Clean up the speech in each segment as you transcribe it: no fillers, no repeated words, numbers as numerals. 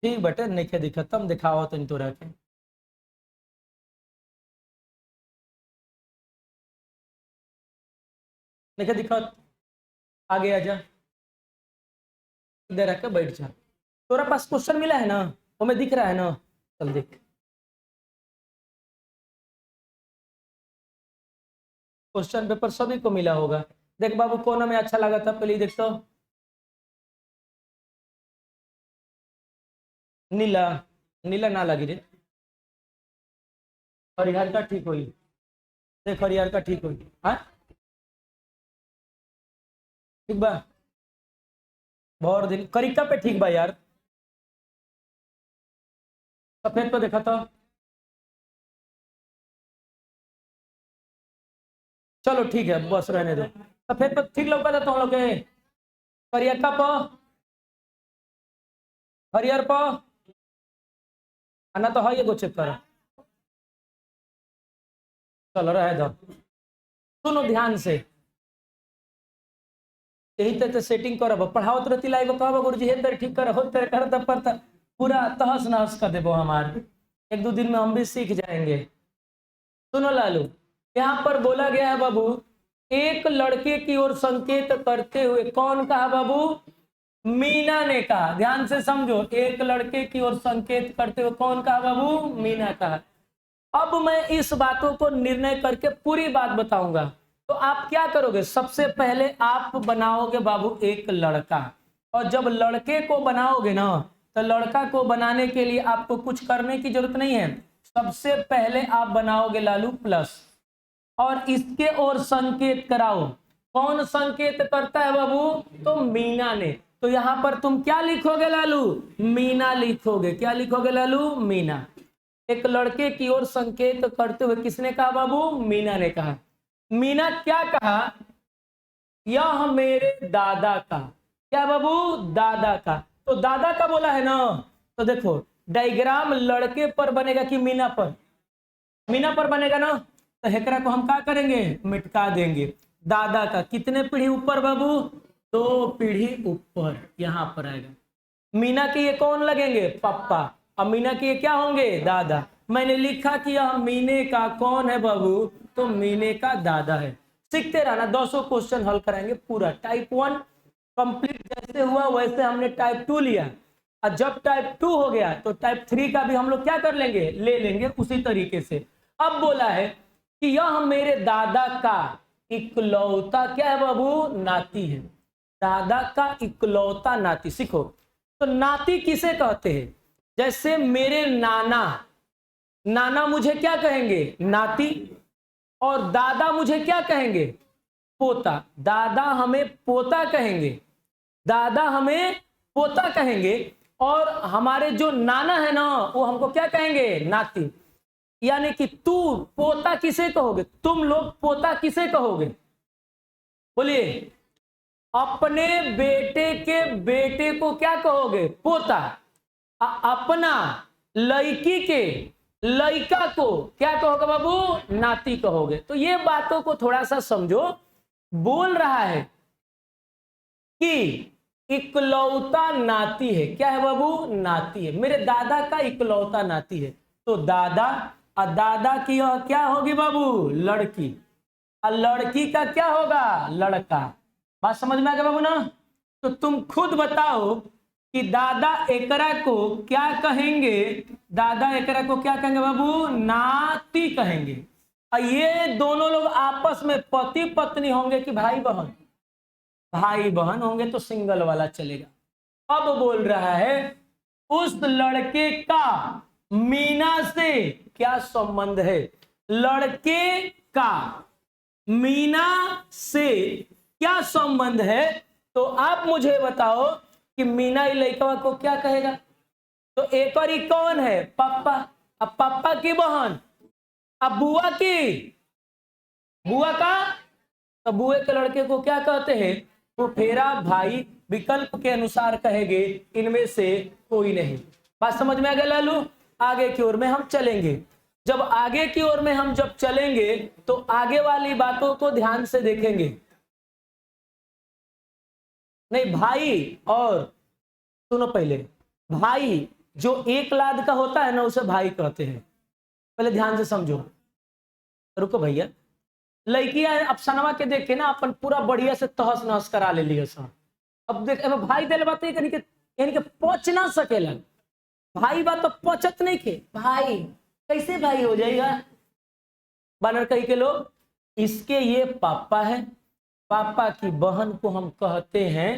ठीक बटे नहीं दिखत तुम दिखाओ तो तोरा के नहीं दिखत। आगे आ जा, इधर आके बैठ जा। तोरा पास क्वेश्चन मिला है ना, वो में दिख रहा है ना, चल देख। क्वेश्चन पेपर सभी को मिला होगा। देख बाबू कौन में अच्छा लगा था पहले देख तो। नीला, नीला ना लगी रे। हरिहर का ठीक हुई, देख हरिहर का ठीक हुई। हाँ ठीक बा, बहुत दिन करिका पे ठीक बा यार। सफेद पे देखा तो, चलो ठीक है बस रहने दो। सफेद पे ठीक लौका था तुम लोग के। करियका प, हरियर प, आना तो है, ये गो चेक कर। चलो रहे दो, सुनो ध्यान से। यही तो सेटिंग करब, पढ़ाओ रहती लाइव कहब गुरुजी हे तेरे ठीक कर हो तेरे कर तब पर पूरा तहस नहस कर देबो हमार। एक दो दिन में हम भी सीख जाएंगे। सुनो लालू, यहाँ पर बोला गया है बाबू, एक लड़के की ओर संकेत करते हुए, कौन कहा बाबू? मीना ने कहा। ध्यान से समझो, एक लड़के की ओर संकेत करते हुए कौन कहा बाबू? मीना कहा। अब मैं इस बातों को निर्णय करके पूरी बात बताऊंगा। तो आप क्या करोगे? सबसे पहले आप बनाओगे बाबू एक लड़का, और जब लड़के को बनाओगे ना, तो लड़का को बनाने के लिए आपको कुछ करने की जरूरत नहीं है। सबसे पहले आप बनाओगे लालू प्लस, और इसके ओर संकेत कराओ। कौन संकेत करता है बाबू? तो मीना ने। तो यहां पर तुम क्या लिखोगे लालू? मीना लिखोगे। क्या लिखोगे लालू? मीना। एक लड़के की ओर संकेत करते हुए किसने कहा बाबू? मीना ने कहा। मीना क्या कहा? यह मेरे दादा का। क्या बाबू? दादा का। तो दादा का बोला है ना, तो देखो डायग्राम लड़के पर बनेगा कि मीना पर? मीना पर बनेगा ना, तो हेकरा को हम क्या करेंगे? मिटका देंगे। दादा का कितने पीढ़ी ऊपर बाबू? 2 पीढ़ी ऊपर, यहां पर आएगा। मीना के ये कौन लगेंगे? पापा। अब मीना के ये क्या होंगे? दादा। मैंने लिखा कि यह मीने का कौन है बाबू? तो मीने का दादा है। सीखते रहना, 200 क्वेश्चन हल कराएंगे पूरा। टाइप 1 कंप्लीट जैसे हुआ वैसे हमने टाइप 2 लिया, और जब टाइप 2 हो गया तो टाइप 3 का भी हम लोग क्या कर लेंगे? ले लेंगे उसी तरीके से। अब बोला है कि यह मेरे दादा का इकलौता क्या है बाबू? नाती है। दादा का इकलौता नाती। सीखो, तो नाती किसे कहते हैं? जैसे मेरे नाना, नाना मुझे क्या कहेंगे? नाती। और दादा मुझे क्या कहेंगे? पोता। दादा हमें पोता कहेंगे, दादा हमें पोता कहेंगे। और हमारे जो नाना है ना, वो हमको क्या कहेंगे? नाती। यानी कि तू पोता किसे कहोगे? तुम लोग पोता किसे कहोगे? बोलिए। अपने बेटे के बेटे को क्या कहोगे? पोता। अपना लड़की के लड़का को क्या कहोगे बाबू? नाती कहोगे। तो ये बातों को थोड़ा सा समझो। बोल रहा है कि इकलौता नाती है। क्या है बाबू? नाती है। मेरे दादा का इकलौता नाती है। तो दादा, और दादा की क्या होगी बाबू? लड़की। और लड़की का क्या होगा? लड़का। बात समझ में आ गया बाबू ना? तो तुम खुद बताओ कि दादा एकरा को क्या कहेंगे? दादा एकरा को क्या कहेंगे बाबू? नाती कहेंगे। और ये दोनों लोग आपस में पति पत्नी होंगे कि भाई बहन? भाई बहन होंगे तो सिंगल वाला चलेगा। अब बोल रहा है उस लड़के का मीना से क्या संबंध है? लड़के का मीना से क्या संबंध है? तो आप मुझे बताओ कि मीना लड़का को क्या कहेगा? तो एक और ही कौन है? पापा। अब पापा की बहन, अब बुआ की, बुआ का, तो बुए के लड़के को क्या कहते हैं? तो फेरा भाई विकल्प के अनुसार कहेंगे इनमें से कोई नहीं। बात समझ में आ गया लालू? आगे की ओर में हम चलेंगे। जब आगे की ओर में हम जब चलेंगे तो आगे वाली बातों को ध्यान से देखेंगे। नहीं भाई, और सुनो पहले, भाई जो एक लाद का होता है ना उसे भाई कहते हैं। पहले ध्यान से समझो, रुको भैया। लड़की अफसानवा के देख के ना अपन पूरा बढ़िया से तहस नहस करा ले लिया सब। अब देख अब भाई दिल बात यानी के पहुंच ना सकेला, भाई बात तो पहुंचत नहीं के, भाई कैसे भाई हो जाएगा। बानर कही के लोग, इसके ये पापा है, पापा की बहन को हम कहते हैं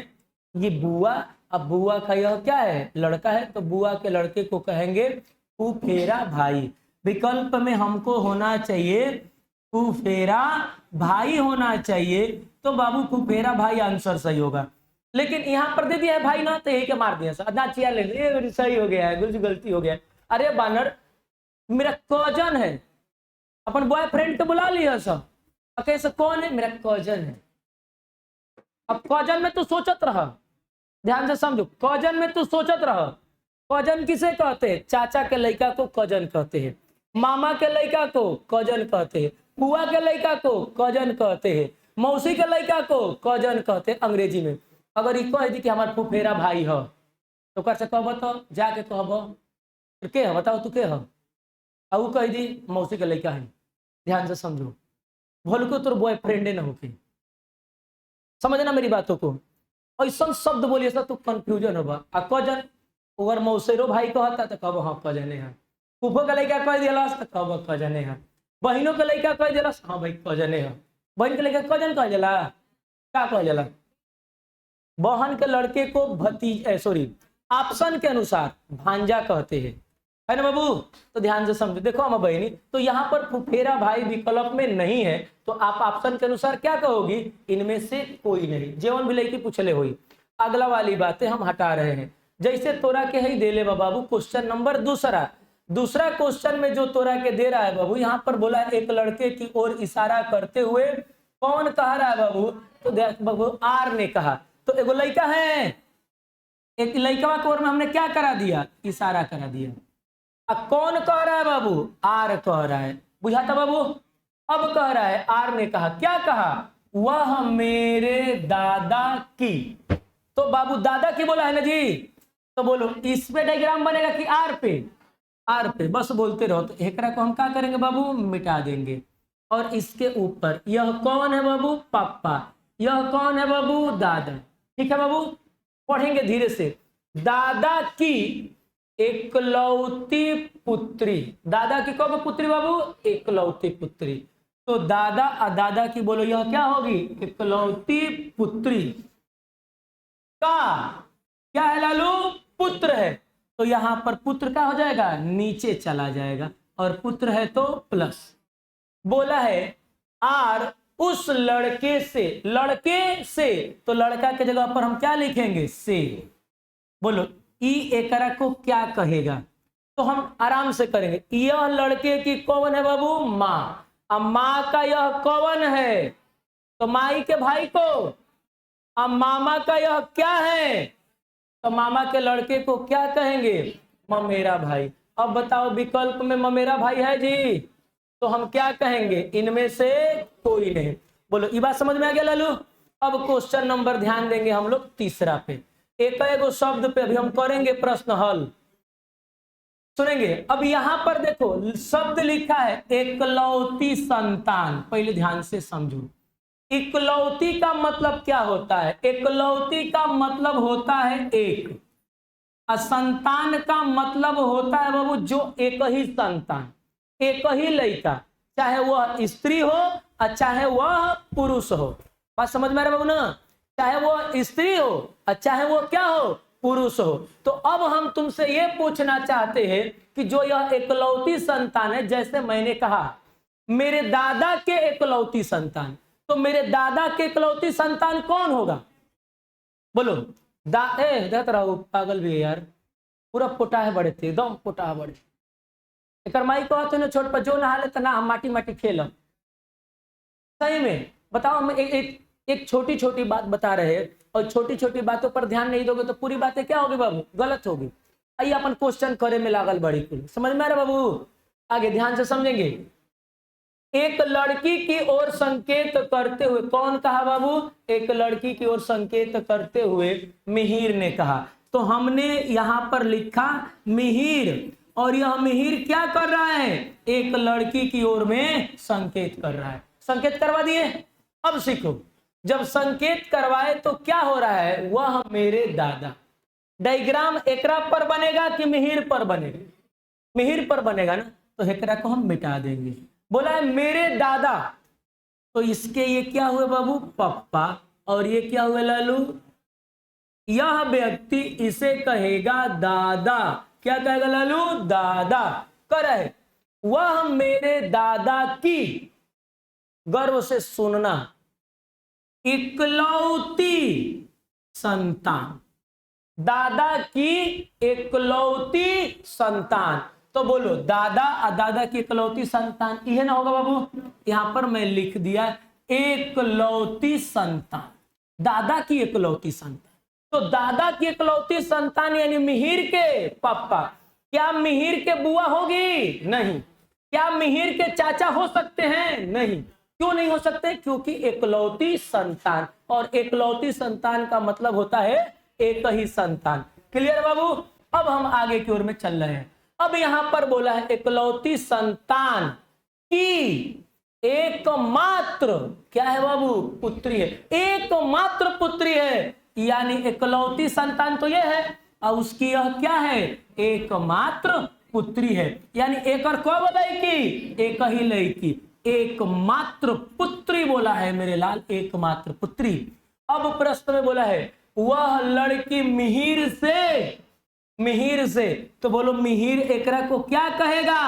ये बुआ। अब बुआ का यह क्या है, लड़का है, तो बुआ के लड़के को कहेंगे फूफेरा भाई। विकल्प में हमको होना चाहिए फूफेरा भाई होना चाहिए, तो बाबू फूफेरा भाई आंसर सही होगा। लेकिन यहाँ पर दे दिया है भाई ना, तो यही के मार दिया सर, ना चिया ले सही हो गया है, कुछ गलती हो गया। अरे बानर मेरा कजन है, अपन बॉयफ्रेंड को बुला लिया सब, कैसे कौन है, मेरा कजन है। अब कजन में तू सोचत रहा, ध्यान से समझो, कजन में तू सोचत रहा। कजन किसे कहते हैं, चाचा के लड़का को कजन कहते हैं, मामा के लड़का को कजन कहते हैं, बुआ के लड़का को कजन कहते हैं, मौसी के लड़का को कजन कहते हैं अंग्रेजी में। अगर ये कह दी कि हमारा फुफेरा भाई है, तो कैसे कहब, तो जाके कहब के है, बताओ तू के है, अब कह दी मौसी के लड़का है। ध्यान से समझो, भोल को तोर बॉयफ्रेंडे न होके, समझना मेरी बातों को। ऐसा शब्द बोलिए सर तो कंफ्यूजन होगा। आ कजन अगर मौसेरो भाई कहता तो कहब हाँ कजने है, फूफो का लड़का कह दिलस तो कहब कजने है, बहनों के लड़का कह दिलस हाँ भाई कजने है, बहन के लड़का कजन कह जाला, क्या कह जाला, बहन के लड़के को भतीज सॉरी ऑप्शन के अनुसार भांजा कहते हैं, है ना बाबू। तो ध्यान से समझो, देखो हम बहनी, तो यहाँ पर फुफेरा भाई विकल्प में नहीं है, तो आप ऑप्शन के अनुसार क्या कहोगी, इनमें से कोई नहीं, जेवन भी लड़की पूछले हुई। अगला वाली बातें हम हटा रहे हैं, जैसे तोरा के ही दे ले बाबू। क्वेश्चन नंबर दूसरा क्वेश्चन में जो तोरा के दे रहा है बाबू, यहाँ पर बोला एक लड़के की ओर इशारा करते हुए कौन कह रहा है बाबू, तो देख बाबू आर ने कहा, तो एगो लड़का है, एक लड़का की ओर में हमने क्या करा दिया, इशारा करा दिया। अब कौन कह रहा है बाबू, आर कह रहा है, बुझाता बाबू। अब कह रहा है आर ने कहा, क्या कहा, वह मेरे दादा की, तो बाबू दादा की बोला है ना जी, तो बोलो इस पे डायग्राम बनेगा कि आर पे, आर पे बस बोलते रहो। तो एकरा को हम क्या करेंगे बाबू, मिटा देंगे, और इसके ऊपर यह कौन है बाबू, पापा, यह कौन है बाबू, दादा। ठीक है बाबू, पढ़ेंगे धीरे से। दादा की एकलौती पुत्री, दादा की कौन पुत्री बाबू, एकलौती पुत्री, तो दादा और दादा की बोलो यह क्या होगी, एकलौती पुत्री का क्या है लालू, पुत्र है, तो यहां पर पुत्र का हो जाएगा, नीचे चला जाएगा, और पुत्र है तो प्लस। बोला है आर उस लड़के से, तो लड़का के जगह पर हम क्या लिखेंगे, से। बोलो ई एकरा को क्या कहेगा, तो हम आराम से करेंगे। यह लड़के की कौन है बाबू, माँ, अब माँ का यह कौन है, तो माई के भाई को। अब मामा का यह क्या है, तो मामा के लड़के को क्या कहेंगे, ममेरा भाई। अब बताओ विकल्प में ममेरा भाई है जी, तो हम क्या कहेंगे, इनमें से कोई नहीं। बोलो ये बात समझ में आ गया लालू। अब क्वेश्चन नंबर ध्यान देंगे हम लोग तीसरा पे, एक एगो शब्द पे अभी हम करेंगे प्रश्न हल, सुनेंगे। अब यहां पर देखो शब्द लिखा है एकलौती संतान, पहले ध्यान से समझो। इकलौती का मतलब क्या होता है, एकलौती का मतलब होता है एक, और संतान का मतलब होता है बाबू जो एक ही संतान, एक ही लड़का, चाहे वह स्त्री हो और चाहे वह पुरुष हो। बात समझ में आ रहा बाबू ना, चाहे वो स्त्री हो और चाहे वो क्या हो, पुरुष हो। तो अब हम तुमसे ये पूछना चाहते हैं कि जो यह एकलौती संतान है, जैसे मैंने कहा मेरे दादा के एकलौती संतान, तो मेरे दादा के एकलौती संतान कौन होगा, बोलो। देखते रहो पागल भी है यार, पूरा पोटा है बड़े थे, एकदम पोटा है बड़े। एक माई कहते ना छोट पर जो नहा ले ना हम माटी माटी खेल, सही में बताओ। हम एक छोटी छोटी बात बता रहे हैं, और छोटी छोटी बातों पर ध्यान नहीं दोगे तो पूरी बातें क्या होगी बाबू, गलत होगी। आइए अपन क्वेश्चन करे में लागल बड़ी कुल, समझ में आ रहा बाबू, आगे ध्यान से समझेंगे। एक लड़की की ओर संकेत करते हुए, कौन कहा बाबू, एक लड़की की ओर संकेत करते हुए मिहिर ने कहा। तो हमने यहां पर लिखा मिहिर, और यह मिहिर क्या कर रहा है, एक लड़की की ओर में संकेत कर रहा है। संकेत करवा दिए। अब सीखो, जब संकेत करवाए तो क्या हो रहा है, वह मेरे दादा। डायग्राम एकरा पर बनेगा कि मिहिर पर बनेगा, मिहिर पर बनेगा ना, तो एकरा को हम मिटा देंगे। बोला है मेरे दादा, तो इसके ये क्या हुए बाबू, पप्पा, और ये क्या हुए लालू, यह व्यक्ति इसे कहेगा दादा। क्या कहेगा लालू, दादा। कर है वह मेरे दादा की, गर्व से सुनना, इकलौती संतान, दादा की इकलौती संतान। तो बोलो दादा, दादा की इकलौती संतान, यह ना होगा बाबू, यहां पर मैं लिख दिया इकलौती संतान, दादा की इकलौती संतान। तो दादा की इकलौती संतान यानी मिहिर के पापा। क्या मिहिर के बुआ होगी, नहीं। क्या मिहिर के चाचा हो सकते हैं, नहीं। क्यों नहीं हो सकते, क्योंकि इकलौती संतान, और इकलौती संतान का मतलब होता है एक ही संतान। क्लियर बाबू। अब हम आगे की ओर में चल रहे हैं। अब यहां पर बोला है इकलौती संतान की एकमात्र, क्या है बाबू, पुत्री है, एकमात्र पुत्री है, यानी इकलौती संतान तो ये है, और उसकी यह क्या है, एकमात्र पुत्री है, यानी एक और को बोलाई की, एक ही लड़की, एकमात्र पुत्री बोला है मेरे लाल, एकमात्र पुत्री। अब प्रश्न में बोला है वह लड़की मिहिर से, मिहिर से, तो बोलो मिहिर एकरा को क्या कहेगा,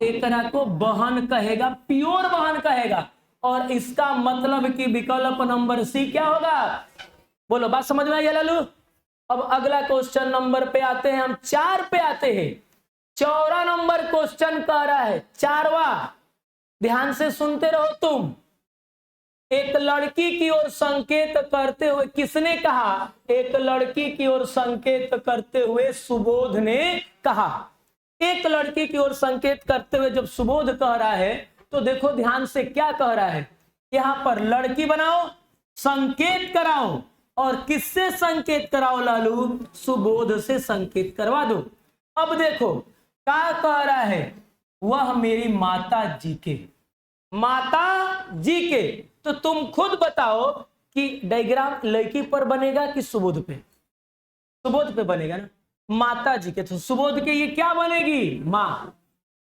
एकरा को बहन कहेगा, प्योर बहन कहेगा, और इसका मतलब कि विकल्प नंबर सी क्या होगा, बोलो बात समझ में आई लालू। अब अगला क्वेश्चन नंबर पे आते हैं हम, 4 पे आते हैं। 4वां नंबर क्वेश्चन कह रहा है, 4वां, ध्यान से सुनते रहो तुम। एक लड़की की ओर संकेत करते हुए, किसने कहा, एक लड़की की ओर संकेत करते हुए सुबोध ने कहा। एक लड़की की ओर संकेत करते हुए जब सुबोध कह रहा है, तो देखो ध्यान से क्या कह रहा है, यहां पर लड़की बनाओ, संकेत कराओ, और किससे संकेत कराओ लालू, सुबोध से संकेत करवा दो। अब देखो क्या कह रहा है, वह मेरी माता जी के, माता जी के, तो तुम खुद बताओ कि डायग्राम लड़की पर बनेगा कि सुबोध पे, सुबोध पे बनेगा ना, माता जी के, तो सुबोध के ये क्या बनेगी, माँ,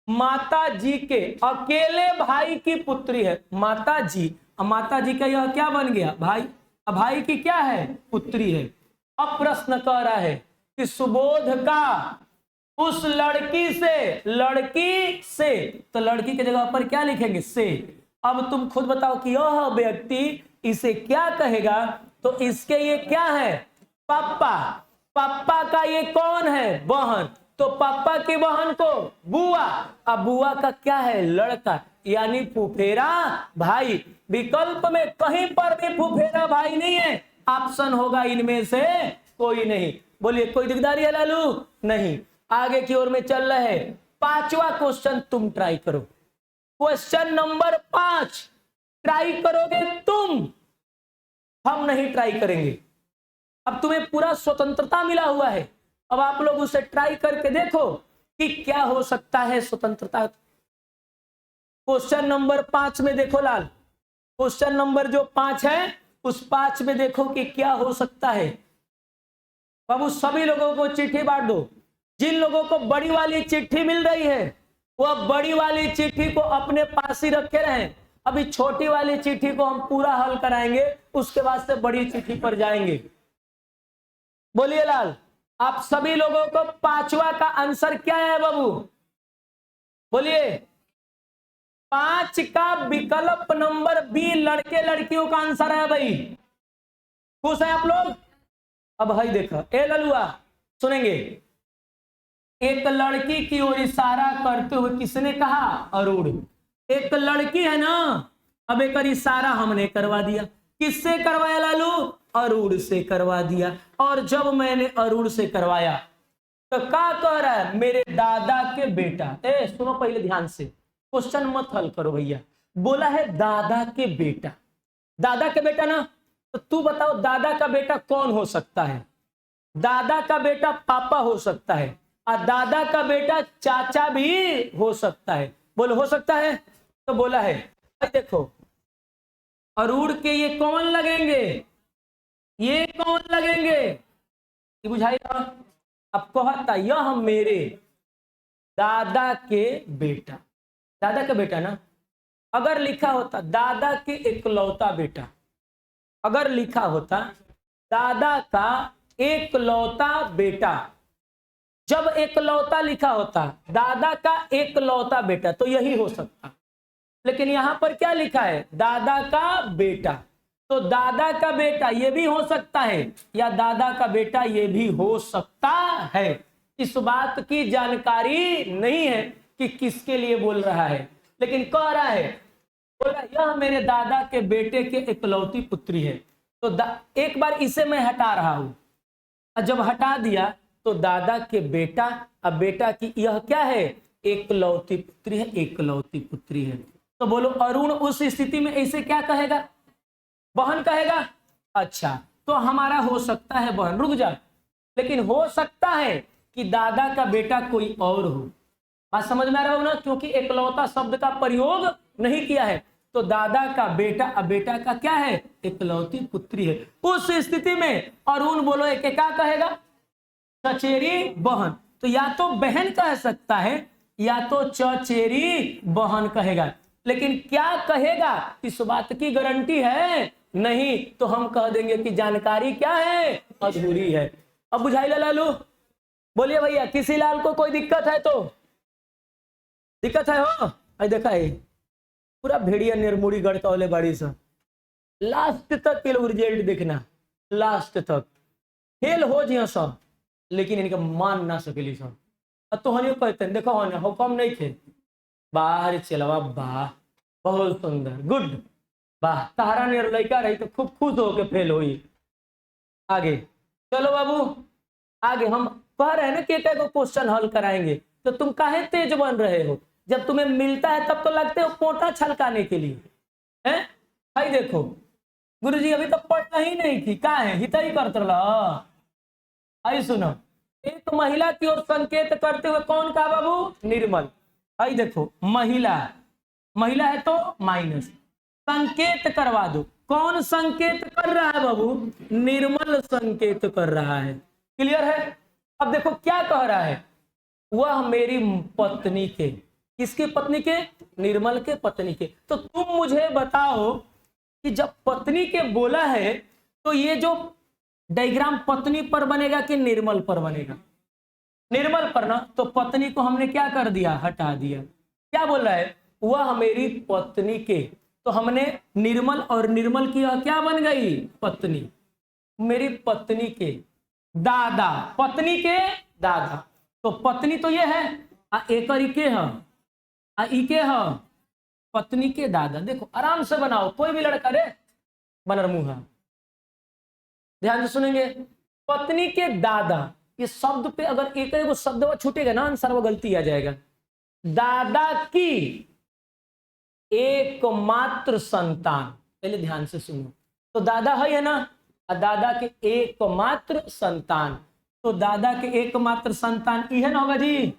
माता जी के अकेले भाई की पुत्री है माता जी, माता जी का यह क्या बन गया, भाई, भाई की क्या है, पुत्री है। अब प्रश्न कह रहा है कि सुबोध का उस लड़की से, लड़की से, तो लड़की की जगह पर क्या लिखेंगे, से। अब तुम खुद बताओ कि यह व्यक्ति इसे क्या कहेगा, तो इसके ये क्या है, पापा, पापा का ये कौन है, बहन, तो पापा की बहन को बुआ, अब बुआ का क्या है, लड़का, यानी फुफेरा भाई। विकल्प में कहीं पर भी फुफेरा भाई नहीं है, ऑप्शन होगा इनमें से कोई नहीं। बोलिए कोई दिकदारी है लालू, नहीं। आगे की ओर में चल रहे हैं। 5वां क्वेश्चन तुम ट्राई करो, क्वेश्चन नंबर 5 ट्राई करोगे तुम, हम नहीं ट्राई करेंगे। अब तुम्हें पूरा स्वतंत्रता मिला हुआ है, अब आप लोग उसे ट्राई करके देखो कि क्या हो सकता है स्वतंत्रता। क्वेश्चन नंबर 5 में देखो लाल, क्वेश्चन नंबर जो 5 है उस 5 में देखो कि क्या हो सकता है। बाबू सभी लोगों को चिट्ठी बांट दो, जिन लोगों को बड़ी वाली चिट्ठी मिल रही है वह बड़ी वाली चिट्ठी को अपने पास ही रखे रहें। अभी छोटी वाली चिट्ठी को हम पूरा हल कराएंगे, उसके बाद से बड़ी चिट्ठी पर जाएंगे। बोलिए लाल, आप सभी लोगों को 5वां का आंसर क्या है बाबू, बोलिए। 5 का विकल्प नंबर बी, लड़के लड़कियों का आंसर है भाई। खुश है आप लोग। अब भाई देखो, ए ललुआ सुनेंगे, एक लड़की की ओर इशारा करते हुए किसने कहा, अरुण। एक लड़की है ना, अब एक इशारा हमने करवा दिया, किससे करवाया लालू, अरुण से करवा दिया। और जब मैंने अरुण से करवाया तो क्या कह रहा है, मेरे दादा के बेटा। ए सुनो पहले ध्यान से, क्वेश्चन मत हल करो भैया। बोला है दादा के बेटा, दादा के बेटा ना, तो तू बताओ दादा का बेटा कौन हो सकता है। दादा का बेटा पापा हो सकता है और दादा का बेटा चाचा भी हो सकता है। बोलो हो सकता है, तो बोला है। देखो अरूढ़ के ये कौन लगेंगे, ये कौन लगेंगे, ये बुझाई ना। अब कहता यह मेरे दादा के बेटा, दादा का बेटा ना, अगर लिखा होता दादा के इकलौता बेटा, अगर लिखा होता दादा का एकलौता बेटा, जब एकलौता लिखा होता दादा का एकलौता बेटा तो यही हो सकता, लेकिन यहां पर क्या लिखा है दादा का बेटा, तो दादा का बेटा ये भी हो सकता है या दादा का बेटा ये भी हो सकता है। इस बात की जानकारी नहीं है कि किसके लिए बोल रहा है, लेकिन कह रहा है बोला यह मेरे दादा के बेटे के इकलौती पुत्री है। तो एक बार इसे मैं हटा रहा हूं, और जब हटा दिया तो दादा के बेटा, अब बेटा की यह क्या है एकलौती पुत्री है, एकलौती पुत्री है। तो बोलो अरुण उस स्थिति में ऐसे क्या कहेगा, बहन कहेगा। अच्छा तो हमारा हो सकता है बहन, रुक जा, लेकिन हो सकता है कि दादा का बेटा कोई और हो। बात समझ में आ रहा हो ना, क्योंकि एकलौता शब्द का प्रयोग नहीं किया है। तो दादा का बेटा, अब बेटा का क्या है एकलौती पुत्री है। उस स्थिति में अरुण बोलो एक क्या कहेगा चचेरी बहन, तो या तो बहन कह सकता है या तो चचेरी बहन कहेगा, लेकिन क्या कहेगा इस बात की गारंटी है नहीं, तो हम कह देंगे कि जानकारी क्या है अधूरी है। अब बुझाई लालू, बोलिए भैया किसी लाल को कोई दिक्कत है तो दिक्कत है हो। आई देखा है पूरा भेड़िया निर्मूड़ी गढ़ता वाले बाड़ी से लास्ट तक के लोग रिजल्ट देखना, लास्ट तक फेल हो जिया सब, लेकिन इनका मान ना सकेली सब। अब तो हम कहते हैं देखो हो कम नहीं थे बाहर चलवा, वाह बहुत सुंदर गुड, वाह तारा ने लड़का रही तो खूब खुश होके फेल हुई। आगे चलो बाबू, आगे हम कह रहे हैं ना कि को क्वेश्चन हल कराएंगे, तो तुम काहे तेज बन रहे हो, जब तुम्हें मिलता है तब तो लगते हो पोटा छलकाने के लिए हैं। भाई देखो गुरुजी अभी तो पढ़ना ही नहीं थी, का है हित ही करते रहा। आई सुनो, एक महिला की ओर संकेत करते हुए कौन कहा बाबू निर्मल। आई देखो महिला, महिला है तो माइनस, संकेत करवा दो, कौन संकेत कर रहा है बाबू निर्मल संकेत कर रहा है। क्लियर है। अब देखो क्या कह रहा है, वह मेरी पत्नी के, किसकी पत्नी के निर्मल के पत्नी के। तो तुम मुझे बताओ कि जब पत्नी के बोला है तो ये जो डायग्राम पत्नी पर बनेगा कि निर्मल पर बनेगा, निर्मल पर ना, तो पत्नी को हमने क्या कर दिया हटा दिया। क्या बोल रहा है वह मेरी पत्नी के, तो हमने निर्मल और निर्मल की क्या बन गई पत्नी, मेरी पत्नी के दादा, पत्नी के दादा, तो पत्नी तो ये है एक के है इके है पत्नी के दादा। देखो आराम से बनाओ, कोई भी लड़का रे बनर मुंह, ध्यान से सुनेंगे पत्नी के दादा, ये शब्द पे अगर एक वो शब्द छूटेगा ना आंसर वो गलती आ जाएगा। दादा की एकमात्र संतान, पहले ध्यान से सुनो, तो दादा है ना, दादा के एकमात्र संतान, तो दादा के एकमात्र संतान यह ना होगा जी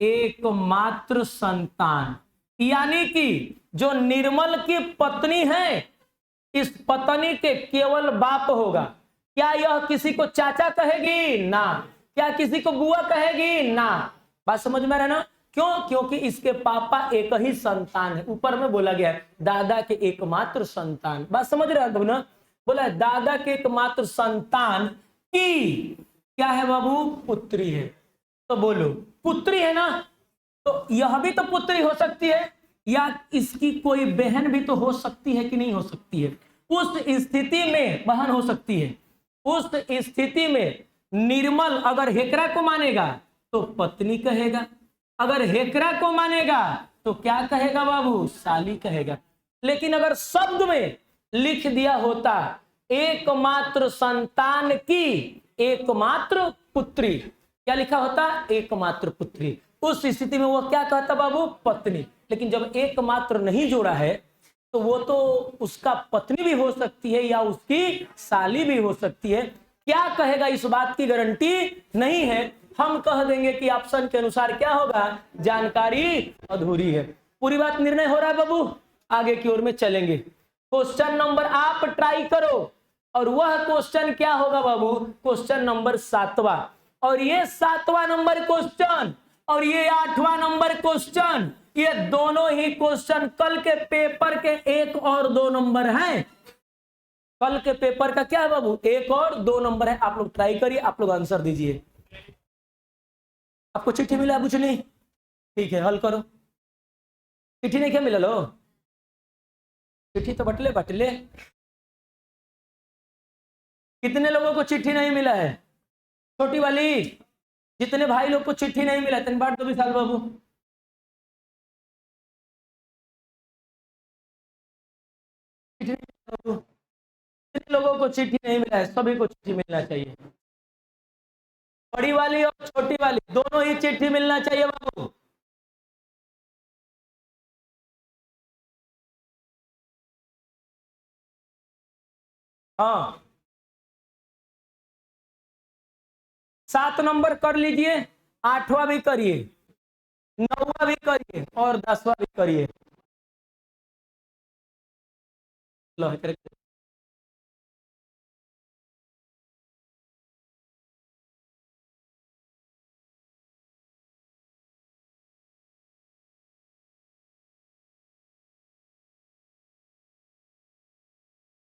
एकमात्र संतान, यानी कि जो निर्मल की पत्नी है इस पत्नी के केवल बाप होगा। क्या यह किसी को चाचा कहेगी ना, क्या किसी को बुआ कहेगी ना। बात समझ में आ रहा है ना, क्यों, क्योंकि इसके पापा एक ही संतान है, ऊपर में बोला गया है दादा के एकमात्र संतान। बात समझ रहे हो ना, बोला दादा के एकमात्र संतान की क्या है बाबू पुत्री है, तो बोलो पुत्री है ना, तो यह भी तो पुत्री हो सकती है या इसकी कोई बहन भी तो हो सकती है कि नहीं हो सकती है। उस स्थिति में बहन हो सकती है, उस स्थिति में निर्मल अगर हेकरा को मानेगा तो पत्नी कहेगा, अगर हेकरा को मानेगा तो क्या कहेगा बाबू साली कहेगा। लेकिन अगर शब्द में लिख दिया होता एकमात्र संतान की एकमात्र पुत्री, क्या लिखा होता एकमात्र पुत्री, उस स्थिति में वो क्या कहता बाबू पत्नी। लेकिन जब एकमात्र नहीं जोड़ा है तो वो तो उसका पत्नी भी हो सकती है या उसकी साली भी हो सकती है। क्या कहेगा इस बात की गारंटी नहीं है। हम कह देंगे कि ऑप्शन के अनुसार क्या होगा, जानकारी अधूरी है। पूरी बात निर्णय हो रहा है बाबू, आगे की ओर में चलेंगे। क्वेश्चन नंबर आप ट्राई करो, और वह क्वेश्चन क्या होगा बाबू, क्वेश्चन नंबर 7वां, और ये 7वां नंबर क्वेश्चन और ये 8वां नंबर क्वेश्चन, ये दोनों ही क्वेश्चन कल के पेपर के 1 और 2 नंबर हैं। कल के पेपर का क्या है बाबू, 1 और 2 नंबर है। आप लोग ट्राई करिए, आप लोग आंसर दीजिए। आपको चिट्ठी मिला कुछ नहीं, ठीक है हल करो। चिट्ठी नहीं क्या मिला लो, चिट्ठी तो बटले बटले। कितने लोगों को चिट्ठी नहीं मिला है, छोटी वाली, जितने भाई लोग को चिट्ठी नहीं मिला तीन बार तो विशाल बाबू। जितने लोगों को चिट्ठी नहीं मिला है सभी को चिट्ठी मिलना चाहिए, बड़ी वाली और छोटी वाली दोनों ही चिट्ठी मिलना चाहिए बाबू। हाँ 7 नंबर कर लीजिए, 8वां भी करिए, 9वां भी करिए और 10वां भी करिए। लो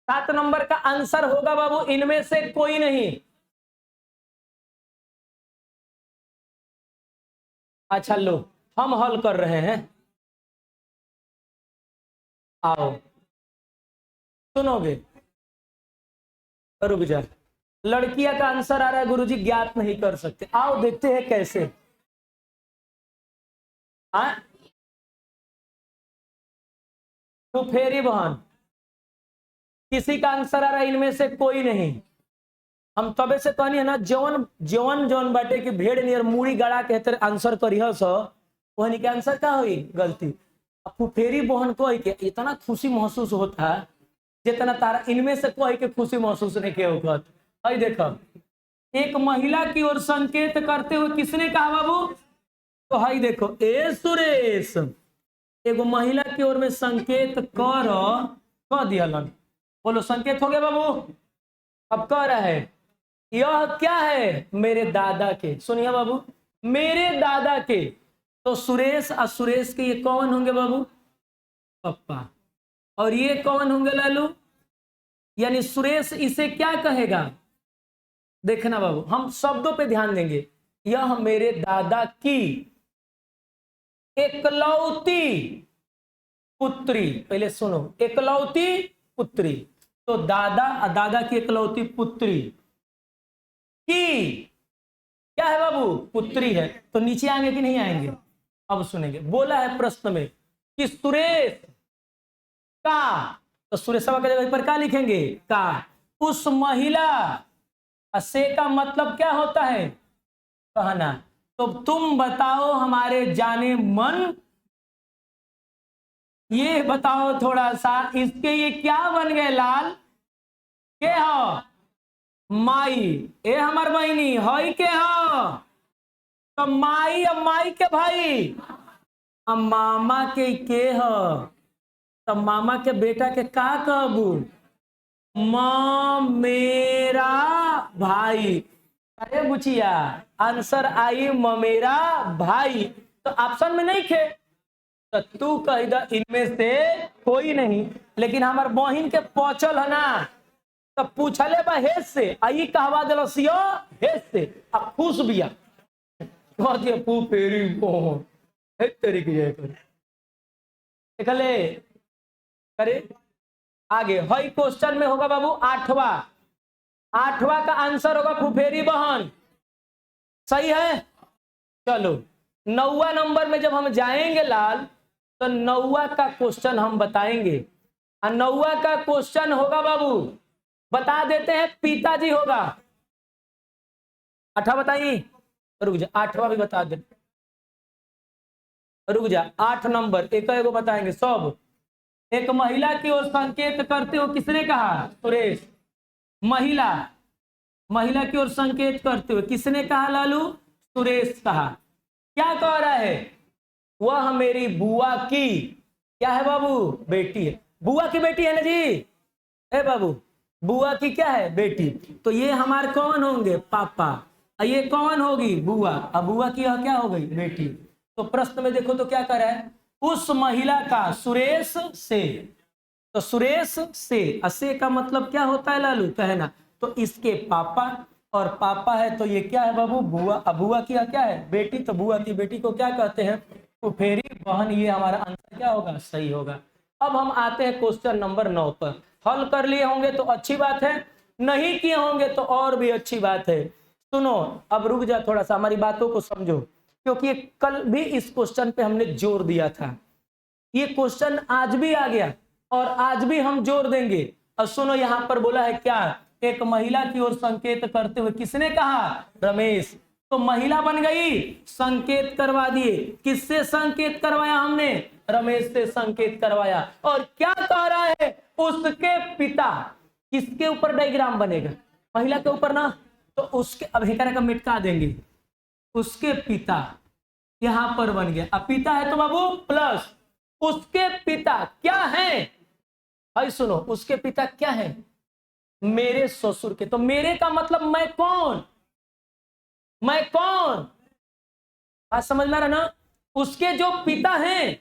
7 नंबर का आंसर होगा बाबू इनमें से कोई नहीं। अच्छा लो हम हल कर रहे हैं, आओ सुनोगे, रुक जा। लड़कियां का आंसर आ रहा है गुरुजी ज्ञात नहीं कर सकते, आओ देखते हैं कैसे। फुफेरी बहन, किसी का आंसर आ रहा है इनमें से कोई नहीं। हम तबे से कहनी है ना, जवन जवन जवन बाटे की भेड़ नियर मूड़ी गड़ा के तेरे आंसर करिह सो वहनी के आंसर का हुई गलती। फुफेरी बहन को इतना खुशी महसूस होता है जितना तारा इनमें से कोई के खुशी महसूस नहीं किया होगा। भाई देखो, एक महिला की ओर संकेत करते हुए किसने कहा बाबू, तो हाई देखो ए सुरेश, एगो महिला की ओर में संकेत कर दिया लन। बोलो संकेत हो गया बाबू। अब कह रहा है यह क्या है, मेरे दादा के, सुनिए बाबू मेरे दादा के, तो सुरेश और सुरेश के ये कौन होंगे बाबू, पप्पा, और ये कौन होंगे लालू, यानी सुरेश इसे क्या कहेगा। देखना बाबू हम शब्दों पे ध्यान देंगे, यह मेरे दादा की एकलौती पुत्री, पहले सुनो एकलौती पुत्री, तो दादा की एकलौती पुत्री की क्या है बाबू, पुत्री है। तो नीचे आएंगे कि नहीं आएंगे, अब सुनेंगे। बोला है प्रश्न में कि सुरेश का, तो सुरेश का जगह पर क्या लिखेंगे, का, उस महिला, से का मतलब क्या होता है, कहना। तो तुम बताओ हमारे जाने मन, ये बताओ थोड़ा सा, इसके ये क्या बन गए लाल, के हो माई, ए हमार बहनी हई के हो, तो माई अब माई के भाई, अब मामा के हो, तो मामा के बेटा के का कहबू, मेरा भाई। अरे बुचिया आंसर आई ममेरा भाई, तो ऑप्शन में नहीं थे, तो तू कह द इनमें से कोई नहीं। लेकिन हमार बहिन के पहुंचल है ना, तो पूछले बा हेस से, आई कहवा दिलो सियो हेस से, अब खुश बिया कह दिया पू फेरी मोहन है तेरी की करे करे। आगे हई क्वेश्चन में होगा बाबू 8वां का आंसर होगा फुफेरी बहन, सही है। चलो 9वां नंबर में जब हम जाएंगे लाल, तो 9वां का क्वेश्चन हम बताएंगे, और 9वां का क्वेश्चन होगा बाबू, बता देते हैं पिताजी होगा। 8वां बताइए, रुक जा 8वां भी बता दे, रुक जा 8 नंबर एक एगो बताएंगे सब। एक महिला की ओर संकेत करते हो किसने कहा, सुरेश, महिला महिला की ओर संकेत करते हुए किसने कहा लालू? सुरेश कहा। क्या कह रहा है? वह मेरी बुआ की क्या है बाबू? बेटी है। बुआ की बेटी है ना जी? ए बाबू, बुआ की क्या है? बेटी। तो ये हमारे कौन होंगे? पापा। ये कौन होगी? बुआ। अब बुआ की यह क्या हो गई? बेटी। तो प्रश्न में देखो तो क्या कर रहा है? उस महिला का, सुरेश से। तो सुरेश से का मतलब क्या होता है लालू? कहना। तो इसके पापा, और पापा है तो ये क्या है बाबू? बुआ। अब बुआ की क्या है? बेटी। तो बुआ की बेटी को क्या कहते हैं? फुफेरी बहन। ये हमारा आंसर क्या होगा? सही होगा। अब हम आते हैं क्वेश्चन नंबर 9 पर। हल कर लिए होंगे तो अच्छी बात है, नहीं किए होंगे तो और भी अच्छी बात है। सुनो, अब रुक जा थोड़ा सा, हमारी बातों को समझो, क्योंकि कल भी इस क्वेश्चन पे हमने जोर दिया था। ये क्वेश्चन आज भी आ गया और आज भी हम जोर देंगे। और सुनो, यहां पर बोला है क्या? एक महिला की ओर संकेत करते हुए किसने कहा? रमेश। तो महिला बन गई, संकेत करवा दिए। किससे संकेत करवाया हमने? रमेश से संकेत करवाया। और क्या कह रहा है? उसके पिता। किसके ऊपर डायग्राम बनेगा? महिला के ऊपर ना। तो उसके, अब हेकरा का मिटका देंगे। उसके पिता यहां पर बन गया। अब पिता है तो बाबू प्लस, उसके पिता क्या है? भाई सुनो, उसके पिता क्या है? मेरे ससुर के। तो मेरे का मतलब मैं कौन? मैं कौन? बात समझ में आ रहा ना? उसके जो पिता हैं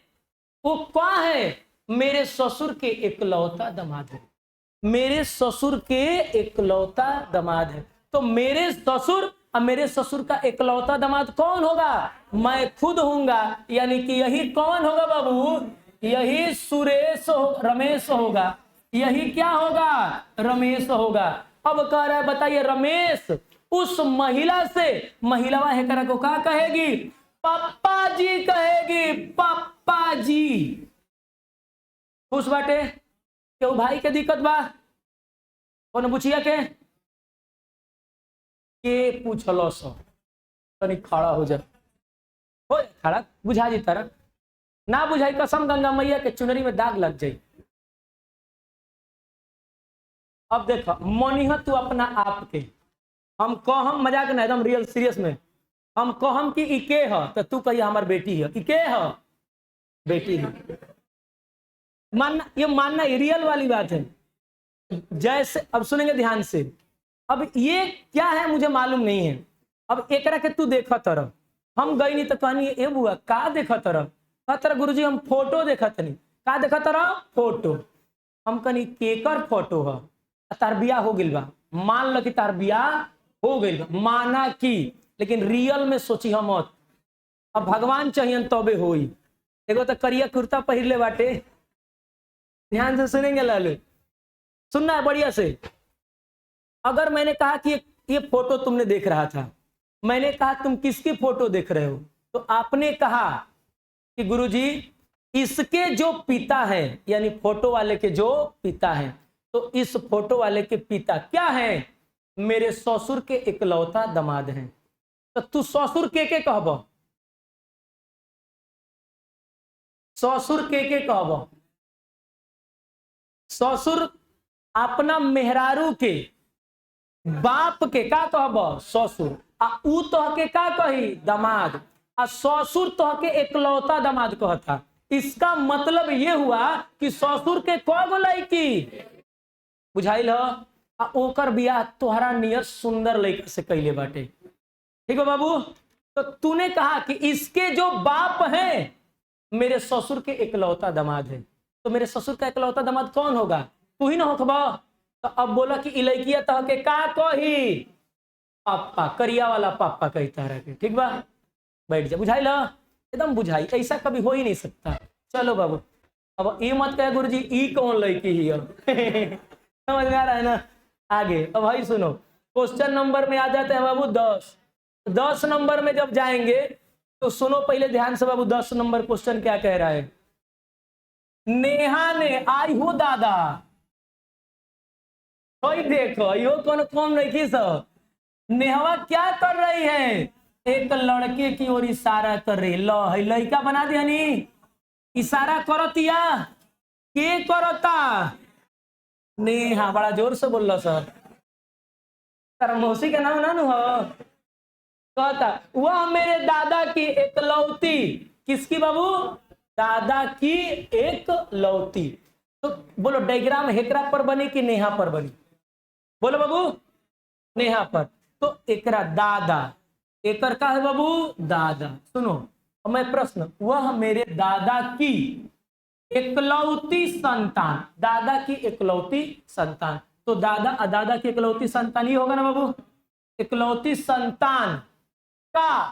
वो क्या है? मेरे ससुर के इकलौता दामाद है। मेरे ससुर के इकलौता दामाद है। तो मेरे ससुर और मेरे ससुर का इकलौता दामाद कौन होगा? मैं खुद होऊंगा। यानी कि यही कौन होगा बाबू? यही सुरेश रमेश होगा। यही क्या होगा? रमेश होगा। अब कह रहा है, बताइए रमेश उस महिला से, महिला है को क्या कहेगी? पापा जी कहेगी। पापा जी। खुश बाटे? क्यों भाई के दिक्कत बा? कौन पूछिया के पूछलो सो तनी खड़ा हो जा। हो खड़ा, बुझा जी तरह ना बुझाई कसम गंगा मैया के चुनरी में दाग लग जाई। अब देखो, मनिह तू अपना आप के, हम कहम मजाक ना, एकदम रियल सीरियस में हम कहम कि इके है तो तू कहिए हमार बेटी है। इके है, बेटी है। मानना, ये मानना रियल वाली बात है। जैसे अब सुनेंगे ध्यान से। अब ये क्या है मुझे मालूम नहीं है। अब एकरा के तू देखा तरह, हम गई नहीं तो कहनी ए बुआ का देखा तरह? का तरह गुरुजी हम फोटो देखा तनी। का देखा तरह? फोटो। हम कहनी केकर फोटो है? तार बियाह हो गइल बा। मान लो कि तार बियाह हो गइल बा, माना कि, लेकिन रियल में सोची हम मत। अब भगवान चाहिए तबे होई। एगो तो करिया कुर्ता पहिर ले बाटे। ध्यान से सुनेंगे लालू, सुनना है बढ़िया से। अगर मैंने कहा कि ये फोटो तुमने देख रहा था, मैंने कहा तुम किसकी फोटो देख रहे हो, तो आपने कहा कि गुरुजी इसके जो पिता है, यानी फोटो वाले के जो पिता है, तो इस फोटो वाले के पिता क्या है? मेरे ससुर के इकलौता दामाद हैं। तो तू ससुर के कहब? ससुर के कहब? ससुर अपना मेहरारू के बाप के का कहब? ससुर। आ ऊ तोह के का कही? दामाद। आ ससुर तोह के इकलौता दामाद कहता। इसका मतलब ये हुआ कि ससुर के कगो लड़की बुझाइल ह, आ ओकर बियाह तोहरा नियर सुंदर लड़का से कैले बाटे। ठीक है बाबू? तो तूने कहा कि इसके जो बाप हैं मेरे ससुर के इकलौता दामाद है। तो मेरे ससुर का इकलौता दामाद कौन होगा? तू ही ना होखबा। तो अब बोला कि इलैकिया तह के का कही? पापा। करिया वाला पापा कहता रहे। ठीक बा, बैठ जा। बुझाइल? एकदम बुझाई, ऐसा कभी हो ही नहीं सकता। चलो बाबू, अब ये मत कहे गुरुजी ई कौन लड़की ही समझ में आ रहा है ना? आगे अब भाई सुनो, क्वेश्चन नंबर में आ जाते हैं बाबू 10। 10 नंबर में जब जाएंगे तो सुनो पहले ध्यान से बाबू, 10 नंबर क्वेश्चन क्या कह रहा है? नेहा ने, आई हो दादा, देखो यो कौन कौन लड़की सब। नेहवा क्या कर रही है? एक लड़के की ओर इशारा कर रही। लो लड़का बना दिया नी, इशारा करतिया। के करता? नेहा। बड़ा जोर से बोल रहा सर। तारा मौसी का नाम ना हो। कहता वह मेरे दादा की एकलौती, किसकी बाबू? दादा की एकलौती। तो बोलो डायग्राम हेकरा पर बनी कि नेहा पर बनी? बोलो बाबू, नेहा पर। तो एकरा दादा, एकर का है बाबू? दादा। सुनो अब मैं प्रश्न, वह मेरे दादा की एकलौती संतान, दादा की एकलौती संतान, तो दादा दादा की एकलौती संतान ही होगा ना बाबू? एकलौती संतान का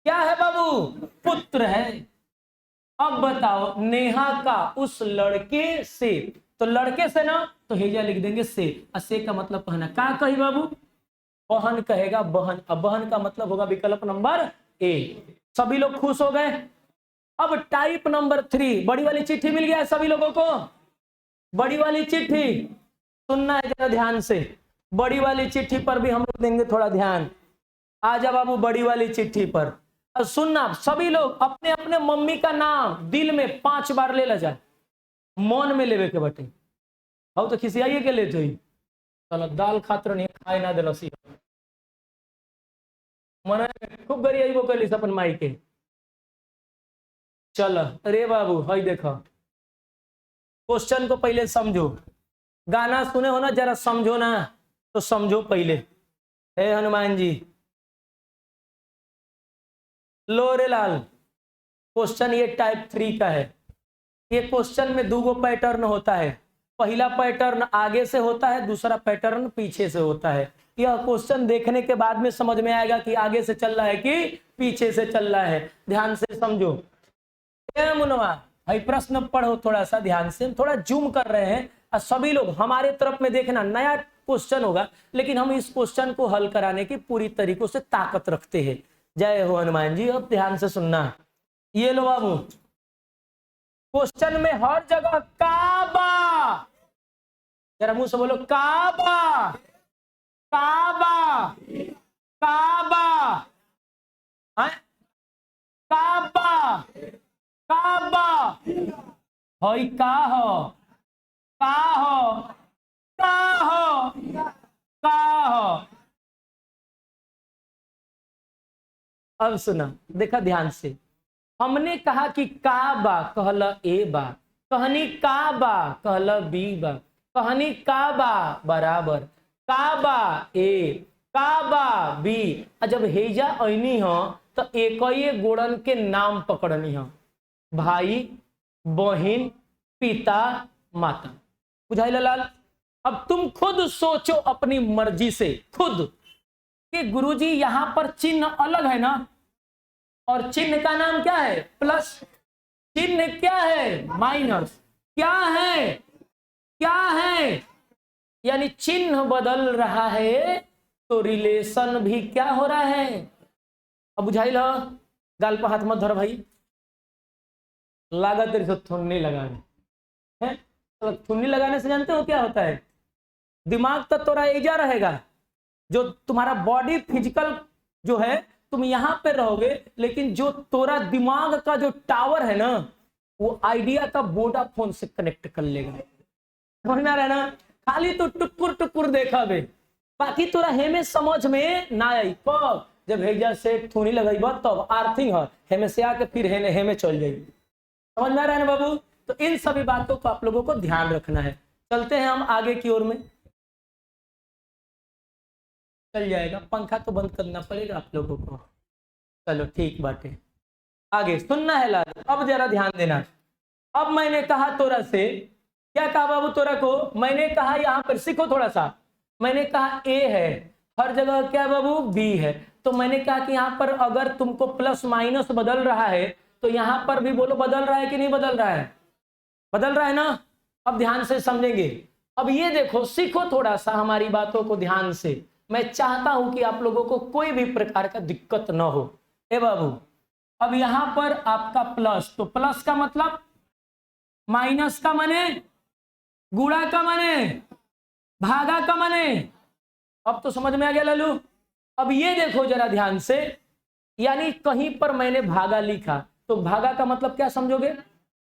क्या है बाबू? पुत्र है। अब बताओ नेहा का उस लड़के से, तो लड़के से ना, तो हेजा लिख देंगे से, असे का मतलब कहना का कही बाबू? बहन कहेगा बहन। अब बहन का मतलब होगा विकल्प नंबर ए। सभी लोग खुश हो गए। अब टाइप नंबर 3, बड़ी वाली चिट्ठी मिल गया सभी लोगों को। बड़ी वाली चिट्ठी सुनना है जरा ध्यान से, बड़ी वाली चिट्ठी पर भी हम लोग देंगे थोड़ा ध्यान। आजा बाबू बड़ी वाली चिट्ठी पर। और सुनना सभी लोग, अपने अपने मम्मी का नाम दिल में 5 बार ले ला जा, मौन में लेवे के बटे। तो खिसियाइए के लेते ही चलो दाल खातर नहीं खाए ना दिलसी मन खूब गरियाइबो कलिस अपन माई के। चल अरे बाबू हई देखो, क्वेश्चन को पहले समझो। गाना सुने हो ना, जरा समझो ना, तो समझो पहले। हे हनुमान जी, लो रे लाल, क्वेश्चन ये टाइप 3 का है। ये क्वेश्चन में 2 पैटर्न होता है। पहला पैटर्न आगे से होता है, दूसरा पैटर्न पीछे से होता है। यह क्वेश्चन देखने के बाद में समझ में आएगा कि आगे से चल रहा है कि पीछे से चल रहा है। ध्यान से समझो। मुनवा भाई प्रश्न पढ़ो थोड़ा सा ध्यान से, थोड़ा जूम कर रहे हैं और सभी लोग हमारे तरफ में देखना। नया क्वेश्चन होगा लेकिन हम इस क्वेश्चन को हल कराने की पूरी तरीकों से ताकत रखते हैं। जय हो हनुमान जी। अब ध्यान से सुनना। ये लो बाबू, क्वेश्चन में हर जगह काबा, जरा मुंह से बोलो काबा, काबा, काबा, काबा, काबा, हई का हो, का हो, का हो, का हो। अब सुना, देखा ध्यान से। हमने कहा कि काबा कहल ए बा, कहनी काबा कहल बी बा, कहनी काबा बराबर काबा ए, काबा बी। जब हेजा ऐनी हो तो एक गोड़न के नाम पकड़नी हो, भाई बहन पिता माता। बुझाई लाल। अब तुम खुद सोचो अपनी मर्जी से खुद कि गुरुजी यहां पर चिन्ह अलग है ना, और चिन्ह का नाम क्या है? प्लस। चिन्ह क्या है? माइनस। क्या है? क्या है? यानी चिन्ह बदल रहा है तो रिलेशन भी क्या हो रहा है? अब बुझाई लो। गाल पर हाथ मत धर भाई, लागत तेरे थुन्नी लगाने है। तो थुन्नी लगाने से जानते हो क्या होता है? दिमाग तो थोड़ा एजा रहेगा, जो तुम्हारा बॉडी फिजिकल जो है तुम यहां पे रहोगे, लेकिन जो तोरा दिमाग का जो टावर है ना, वो आइडिया का वोडाफोन से कनेक्ट कर लेगा। समझ में आ रहा है ना? खाली तो टुकुर टुकुर देखा बे, बाकी तोरा हेमे समझ में ना आई। कब? जब हेजा से थूनी लगाई तब तो आर्थिंग है, हेमे से आके फिर हेमे चल जाएगी। समझ में आ रहा है ना बाबू? तो इन सभी बातों को आप लोगों को ध्यान रखना है। चलते हैं हम आगे की ओर में। चल जाएगा, पंखा तो बंद करना पड़ेगा आप लोगों को। चलो ठीक बात है, आगे सुनना है लाल। अब जरा ध्यान देना। अब मैंने कहा तोरा से, क्या कहा बाबू तोरा को? मैंने कहा यहाँ पर सीखो थोड़ा सा। मैंने कहा ए है, हर जगह क्या बाबू? बी है। तो मैंने कहा कि यहाँ पर अगर तुमको प्लस माइनस बदल रहा है तो यहाँ पर भी बोलो बदल रहा है कि नहीं बदल रहा है? बदल रहा है ना? अब ध्यान से समझेंगे। अब ये देखो, सीखो थोड़ा सा हमारी बातों को ध्यान से। मैं चाहता हूं कि आप लोगों को कोई भी प्रकार का दिक्कत ना हो। ए बाबू, अब यहां पर आपका प्लस, तो प्लस का मतलब माइनस का माने गुणा का माने भागा का माने। अब तो समझ में आ गया लालू? अब ये देखो जरा ध्यान से, यानी कहीं पर मैंने भागा लिखा तो भागा का मतलब क्या समझोगे?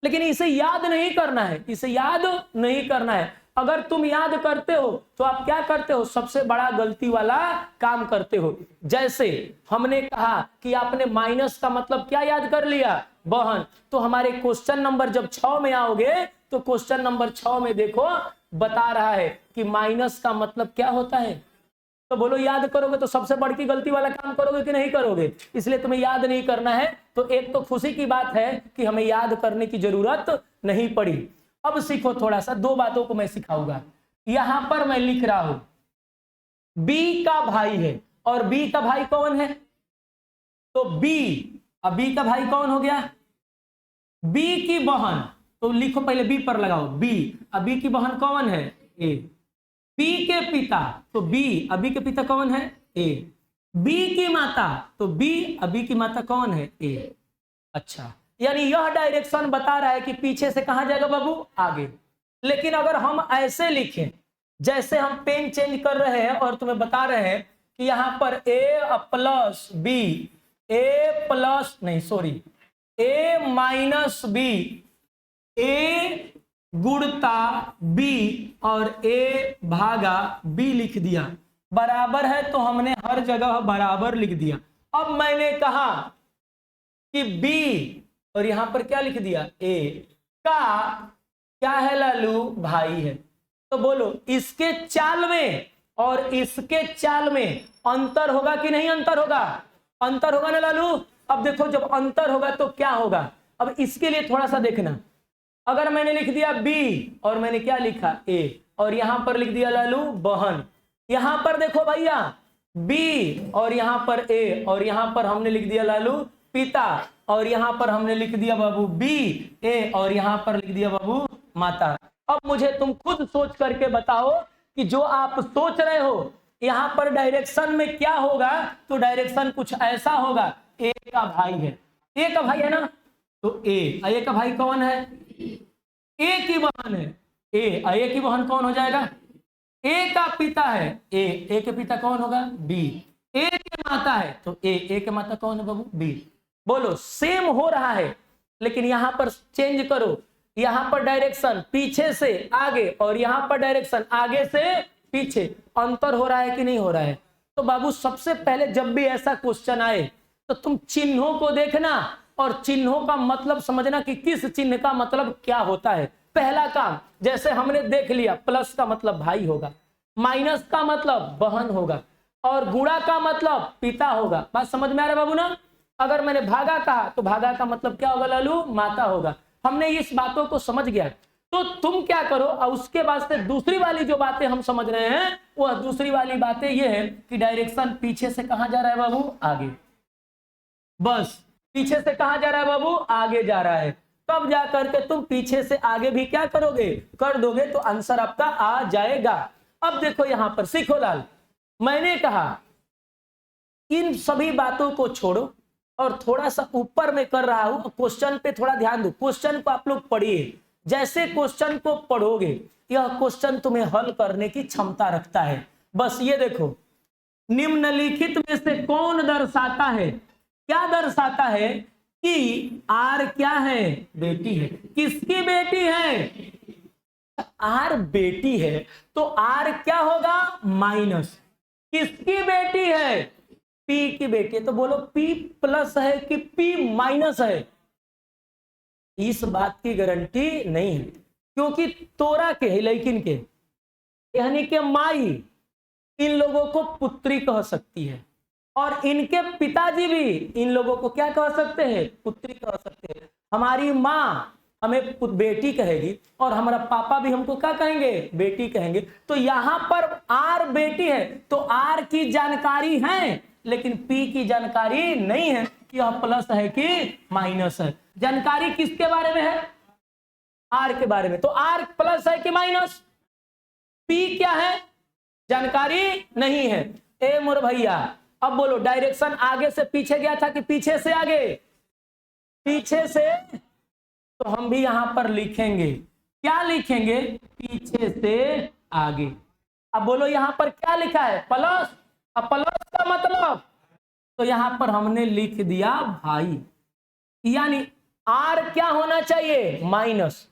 लेकिन इसे याद नहीं करना है, इसे याद नहीं करना है। अगर तुम याद करते हो तो आप क्या करते हो, सबसे बड़ा गलती वाला काम करते हो। जैसे हमने कहा कि आपने माइनस का मतलब क्या याद कर लिया, बहन। तो हमारे क्वेश्चन नंबर जब 6 में आओगे तो क्वेश्चन नंबर 6 में देखो बता रहा है कि माइनस का मतलब क्या होता है। तो बोलो याद करोगे तो सबसे बड़ी गलती वाला काम करोगे कि नहीं करोगे। इसलिए तुम्हें याद नहीं करना है। तो एक तो खुशी की बात है कि हमें याद करने की जरूरत नहीं पड़ी। अब सीखो थोड़ा सा, 2 बातों को मैं सिखाऊंगा। यहां पर मैं लिख रहा हूं बी का भाई है, और बी का भाई कौन है, तो बी। अब बी का भाई कौन हो गया, बी की बहन। तो लिखो पहले बी पर लगाओ बी। अब बी की बहन कौन है, ए। बी के पिता, तो बी। अभी के पिता कौन है, ए। बी की माता, तो बी। अभी की माता कौन है, ए। अच्छा, यानी यह डायरेक्शन बता रहा है कि पीछे से कहां जाएगा बाबू, आगे। लेकिन अगर हम ऐसे लिखें, जैसे हम पेन चेंज कर रहे हैं और तुम्हें बता रहे हैं कि यहां पर ए प्लस बी, ए प्लस नहीं सॉरी ए माइनस बी, ए गुणता बी और ए भागा बी लिख दिया, बराबर है। तो हमने हर जगह बराबर लिख दिया। अब मैंने कहा कि बी, और यहां पर क्या लिख दिया, ए का क्या है लालू, भाई है। तो बोलो इसके चाल में और इसके चाल में अंतर होगा कि नहीं अंतर होगा, अंतर होगा ना लालू। अब देखो जब अंतर होगा तो क्या होगा। अब इसके लिए थोड़ा सा देखना, अगर मैंने लिख दिया बी और मैंने क्या लिखा, ए, और यहां पर लिख दिया लालू बहन। यहां पर देखो भैया बी और यहां पर ए, और यहां पर हमने लिख दिया लालू पिता, और यहां पर हमने लिख दिया बाबू बी, ए, और यहां पर लिख दिया बाबू माता। अब मुझे तुम खुद सोच करके बताओ कि जो आप सोच रहे हो यहां पर डायरेक्शन में क्या होगा। तो डायरेक्शन कुछ ऐसा होगा, ए का भाई है, ए का भाई है ना, तो ए का भाई कौन है, ए की बहन है, ए की बहन कौन हो जाएगा, ए का पिता है, ए के पिता कौन होगा, बी। ए के माता है, तो ए के माता कौन है बाबू, बी। बोलो सेम हो रहा है, लेकिन यहां पर चेंज करो। यहां पर डायरेक्शन पीछे से आगे और यहां पर डायरेक्शन आगे से पीछे, अंतर हो रहा है कि नहीं हो रहा है। तो बाबू सबसे पहले जब भी ऐसा क्वेश्चन आए तो तुम चिन्हों को देखना और चिन्हों का मतलब समझना कि किस चिन्ह का मतलब क्या होता है। पहला काम, जैसे हमने देख लिया प्लस का मतलब भाई होगा, माइनस का मतलब बहन होगा, और गुणा का मतलब पिता होगा। बात समझ में आ रहा है बाबू ना। अगर मैंने भागा कहा तो भागा का मतलब क्या होगा लालू, माता होगा। हमने इस बातों को समझ गया। तो तुम क्या करो, और उसके बाद से दूसरी वाली जो बातें हम समझ रहे हैं, वह दूसरी वाली बातें ये है कि डायरेक्शन पीछे से कहां जा रहा है बाबू, आगे। बस पीछे से कहां जा रहा है बाबू, आगे जा रहा है। तब जा करके तुम पीछे से आगे भी क्या करोगे, कर दोगे, तो आंसर आपका आ जाएगा। अब देखो यहां पर सीखो लाल, मैंने कहा इन सभी बातों को छोड़ो और थोड़ा सा ऊपर में कर रहा हूं, क्वेश्चन पे थोड़ा ध्यान दो। क्वेश्चन को आप लोग पढ़िए, जैसे क्वेश्चन को पढ़ोगे यह क्वेश्चन तुम्हें हल करने की क्षमता रखता है। बस ये देखो, निम्नलिखित में से कौन दर्शाता है, क्या दर्शाता है कि आर क्या है, बेटी है। किसकी बेटी है, आर बेटी है, तो आर क्या होगा, माइनस। किसकी बेटी है, पी की बेटी है। तो बोलो पी प्लस है कि पी माइनस है। इस बात की गारंटी नहीं है, क्योंकि तोरा के लेकिन के यानी के माई इन लोगों को पुत्री कह सकती है, और इनके पिताजी भी इन लोगों को क्या कह सकते हैं, पुत्री कह सकते हैं। हमारी माँ हमें बेटी कहेगी और हमारा पापा भी हमको क्या कहेंगे, बेटी कहेंगे। तो यहां पर आर बेटी है, तो आर की जानकारी है लेकिन पी की जानकारी नहीं है कि यह प्लस है कि माइनस है। जानकारी किसके बारे में है, आर के बारे में। तो आर प्लस है कि माइनस, पी क्या है, जानकारी नहीं है। ए मोर भैया, अब बोलो डायरेक्शन आगे से पीछे गया था कि पीछे से आगे, पीछे से। तो हम भी यहां पर लिखेंगे, क्या लिखेंगे, पीछे से आगे। अब बोलो यहां पर क्या लिखा है, प्लस। अब प्लस का मतलब, तो यहां पर हमने लिख दिया भाई, यानी आर क्या होना चाहिए, माइनस।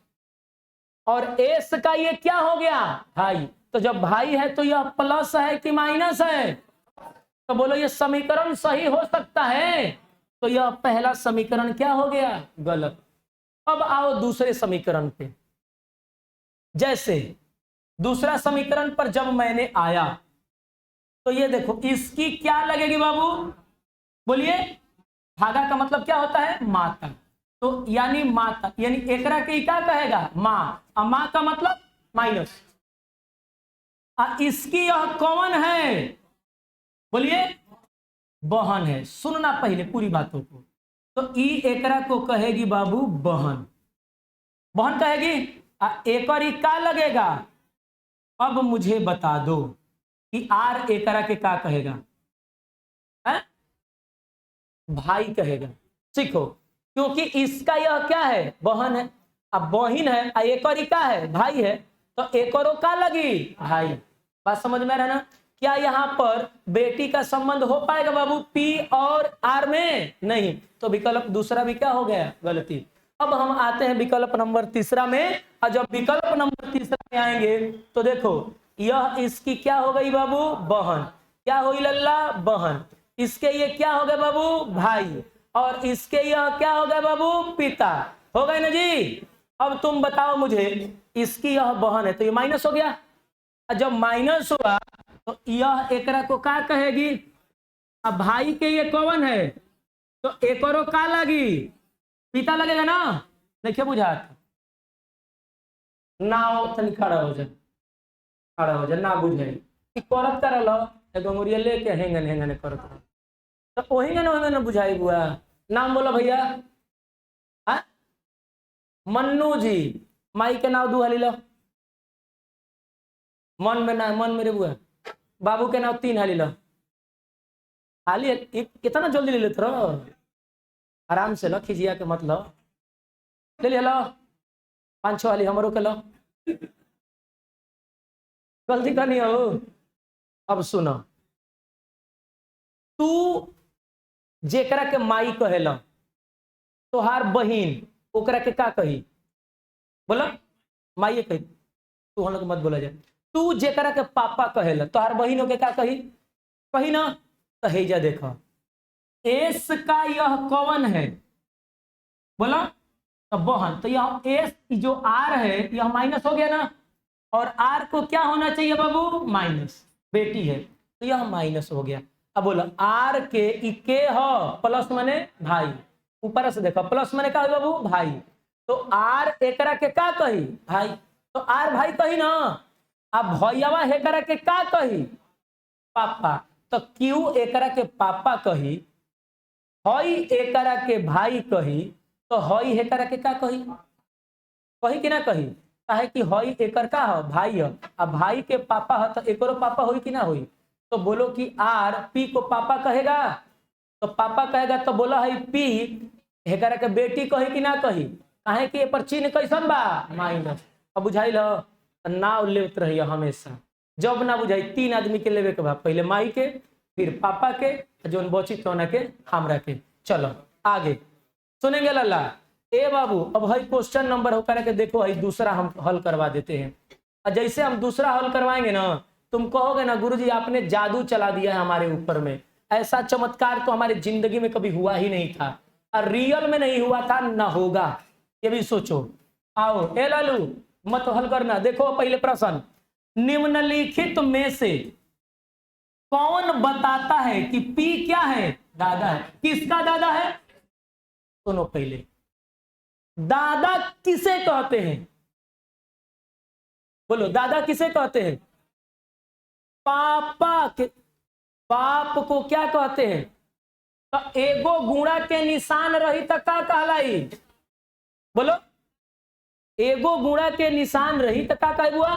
और एस का ये क्या हो गया भाई। तो जब भाई है तो यह प्लस है कि माइनस है, तो बोलो ये समीकरण सही हो सकता है। तो यह पहला समीकरण क्या हो गया, गलत। अब आओ दूसरे समीकरण पे। जैसे दूसरा समीकरण पर जब मैंने आया तो ये देखो इसकी क्या लगेगी बाबू, बोलिए। भागा का मतलब क्या होता है, माता। तो यानी माता यानी एकरा के क्या कहेगा, माँ। और माँ का मतलब माइनस। इसकी यह कौन है, बोलिए बहन है। सुनना पहले पूरी बातों को। तो ई एकरा को कहेगी बाबू बहन, बहन कहेगी। एक और ई का लगेगा। अब मुझे बता दो कि आर एकरा के का कहेगा, है? भाई कहेगा। सीखो, क्योंकि इसका यह क्या है, बहन है। अब बहन है, एक और ई का है, भाई है। तो एक और का लगी भाई। बात समझ में रहना। क्या यहाँ पर बेटी का संबंध हो पाएगा बाबू पी और आर में, नहीं। तो विकल्प दूसरा भी क्या हो गया, गलती। अब हम आते हैं विकल्प नंबर तीसरा में। और जब विकल्प नंबर तीसरा में आएंगे तो देखो यह इसकी क्या हो गई बाबू, बहन। क्या हुई लल्ला, बहन। इसके ये क्या हो गया बाबू, भाई। और इसके यह क्या हो गया बाबू, पिता। हो गए ना जी। अब तुम बताओ मुझे, इसकी यह बहन है तो ये माइनस हो गया। जब माइनस हुआ तो यह एकरा को क्या कहेगी। अब भाई के ये कौन है, तो एक और का लगी, पिता लगेगा ना। देखिए बुझात ना तनी खड़ा हो जा, खड़ा हो जा, ना बुझे कि करत कर लो एगोरिया लेके हेंगन हेंगन करत रहो। तो ओहिंगन ओहिंगन बुझाई बुआ। नाम बोलो भैया। हाँ मन्नू जी। माई के नाम दू हाली लो, मन में ना, मन मेरे बुआ। बाबू के नाम 3 हाली लो। हाली कितना जल्दी ले लेते रहो, आराम से लो, खिजिया के मत लो। ले लो 5-6 हाली हमरो के लो, गलती करनी हो। अब सुनो, तू जेकरा के माई कहेला तोहार बहिन ओकरा के का कही, बोला माई कही। तू हम लोग मत बोला जाए। तू जेकरा के पापा कहेला तोहार बहिन के का कही, कही ना। तो हेजा देखो एस का यह कौन है, बोला तो बहन। तो यह एस जो आर है यह माइनस हो गया ना। और आर को क्या होना चाहिए बाबू, माइनस। बेटी है तो यह माइनस हो गया। अब बोला आर के इके हो प्लस मने भाई। ऊपर से देखो प्लस मने का बाबू भाई। तो आर एकरा के का कही, भाई। तो आर भाई कही ना। अब भैयावा एकरा के का कही, पापा। तो क्यू एकरा के पापा कही, हई एकरा के भाई कही। तो हई एकरा के का कही, कही कि ना कही। काहे कि हई एकर का हो, भाई है। अब भाई के पापा है तो एकरो पापा हुई कि ना हुई। तो बोलो कि आर पी को पापा कहेगा। तो पापा कहेगा तो बोला है पी एकरा के बेटी कही कि ना कही। काहे कि पर चिन्ह कैसन बा, माइनस। अब बुझाइल नाव लेत रहिए हमेशा। जब ना बुझाई 3 आदमी के लेवे के बा, पहले माई के फिर पापा के, जो बची तो के हमरा के। चलो आगे सुनेंगे लल्ला। ए बाबू अब भाई क्वेश्चन नंबर होकर के देखो भाई दूसरा हम हल करवा देते हैं। और जैसे हम दूसरा हल करवाएंगे ना, तुम कहोगे ना गुरुजी आपने जादू चला दिया है हमारे ऊपर में। ऐसा चमत्कार तो हमारे जिंदगी में कभी हुआ ही नहीं था, और रियल में नहीं हुआ था, ना होगा, ये भी सोचो। आओ ए लालू मत हल करना। देखो पहले प्रश्न, निम्नलिखित में से कौन बताता है कि पी क्या है, दादा है। किसका दादा है, सुनो पहले, दादा किसे कहते हैं, बोलो दादा किसे कहते हैं, पापा के। बाप को क्या कहते हैं, तो एगो गुणा के निशान रही तो का कहलाई, बोलो एगो गुणा के निशान रही तो का कहे बुआ,